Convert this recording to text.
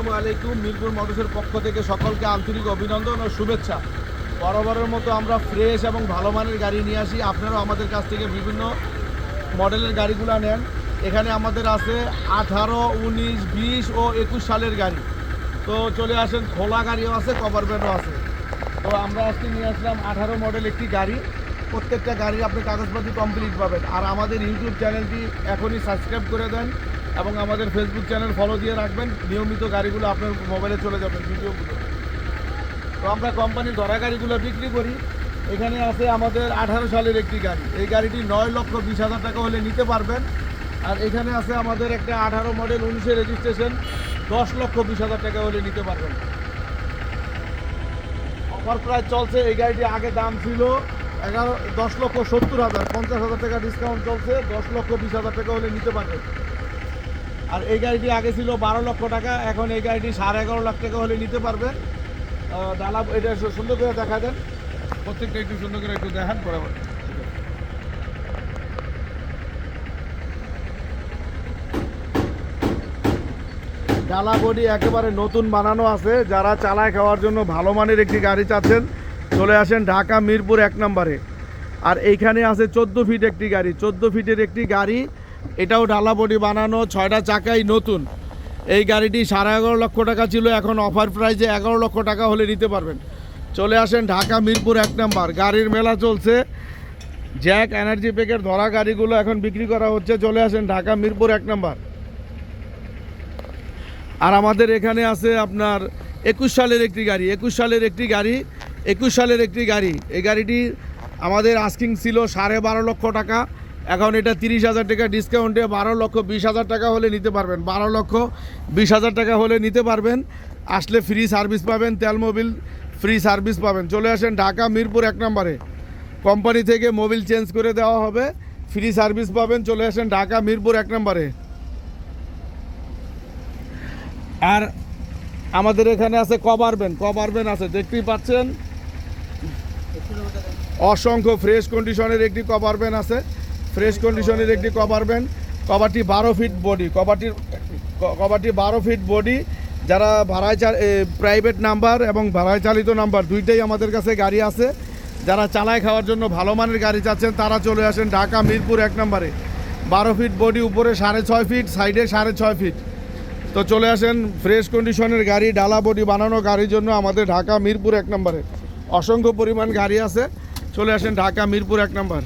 আসসালামু আলাইকুম। মিরপুর মোটরসের পক্ষ থেকে সকলকে আন্তরিক অভিনন্দন ও শুভেচ্ছা। বরাবরের মতো আমরা ফ্রেশ এবং ভালো মানের গাড়ি নিয়ে আসি। আপনারাও আমাদের কাছ থেকে বিভিন্ন মডেলের গাড়িগুলো নেন। এখানে আমাদের আছে 18, 19, 20 ও 21 সালের গাড়ি। তো চলে আসেন, খোলা গাড়িও আছে, কভার ভ্যানও আছে। তো আমরা আজকে নিয়ে আসলাম 18 মডেল একটি গাড়ি। প্রত্যেকটা গাড়ির আপনি কাগজপাতি কমপ্লিট পাবেন। আর আমাদের ইউটিউব চ্যানেলটি এখনই সাবস্ক্রাইব করে দেন এবং আমাদের ফেসবুক চ্যানেল ফলো দিয়ে রাখবেন। নিয়মিত গাড়িগুলো আপনার মোবাইলে চলে যাবেন, ভিডিওগুলো। তো আমরা কোম্পানির ধরা গাড়িগুলো বিক্রি করি। এখানে আছে আমাদের 18 সালের একটি গাড়ি। এই গাড়িটি 9,20,000 টাকা হলে নিতে পারবেন। আর এখানে আছে আমাদের একটা 18 মডেল 19-এর রেজিস্ট্রেশন, 10,20,000 টাকা হলে নিতে পারবেন। অফার প্রাইস চলছে। এই গাড়িটি আগে দাম ছিল 10,70,000, 50,000 টাকা ডিসকাউন্ট চলছে, 10,20,000 টাকা হলে নিতে পারবেন। আর এই গাড়িটি আগে ছিল 12 লক্ষ টাকা, এখন এই গাড়িটি 11.5 লাখ টাকা হলে নিতে পারবেন। ডালা এটা সুন্দর করে দেখা দেন, প্রত্যেকটা একটু সুন্দর করে একটু দেখান বরাবর। ডালা বডি একেবারে নতুন বানানো আছে। যারা চালায় খাওয়ার জন্য ভালো মানের একটি গাড়ি চাচ্ছেন, চলে আসেন ঢাকা মিরপুর 1 নম্বরে। আর এইখানে আছে 14 ফিট একটি গাড়ি, 14 ফিটের একটি গাড়ি। এটাও ডালা বডি বানানো, 6টা চাকাই নতুন। এই গাড়িটি 11.5 লক্ষ টাকা ছিল, এখন অফার প্রাইসে 11 লক্ষ টাকা হলে নিতে পারবেন। চলে আসেন ঢাকা মিরপুর 1 নম্বর। গাড়ির মেলা চলছে। জ্যাক এনার্জি প্যাকের ধরা গাড়িগুলো এখন বিক্রি করা হচ্ছে। চলে আসেন ঢাকা মিরপুর 1 নম্বর। আর আমাদের এখানে আছে আপনার 21 সালের একটি গাড়ি, 21 সালের একটি গাড়ি, 21 সালের একটি গাড়ি। এই গাড়িটি আমাদের আস্কিং ছিল 12.5 লক্ষ টাকা, এখন এটা 30,000 টাকা ডিসকাউন্টে 12,20,000 টাকা হলে নিতে পারবেন। 12,20,000 টাকা হলে নিতে পারবেন। আসলে ফ্রি সার্ভিস পাবেন, তেল মোবিল ফ্রি সার্ভিস পাবেন। চলে আসেন ঢাকা মিরপুর 1 নম্বরে। কোম্পানি থেকে মোবিল চেঞ্জ করে দেওয়া হবে, ফ্রি সার্ভিস পাবেন। চলে আসেন ঢাকা মিরপুর 1 নম্বরে। আর আমাদের এখানে আছে কভার ভ্যান আছে, দেখতেই পাচ্ছেন। অসংখ্য ফ্রেশ কন্ডিশনের একটি কভার ভ্যান আছে, ফ্রেশ কন্ডিশনের একটি কভার ভ্যান। কভারটি 12 ফিট বডি, কভারটি 12 ফিট বডি। যারা ভাড়ায় প্রাইভেট নাম্বার এবং ভাড়ায় চালিত নাম্বার দুইটাই আমাদের কাছে গাড়ি আছে। যারা চালায় খাওয়ার জন্য ভালো মানের গাড়ি চাচ্ছেন, তারা চলে আসেন ঢাকা মিরপুর 1 নম্বরে। 12 ফিট বডি, উপরে 6.5 ফিট, সাইডে 6.5 ফিট। তো চলে আসেন, ফ্রেশ কন্ডিশনের গাড়ি, ডালা বডি বানানো গাড়ির জন্য আমাদের ঢাকা মিরপুর 1 নম্বরে অসংখ্য পরিমাণ গাড়ি আছে। চলে আসেন ঢাকা মিরপুর 1 নম্বর।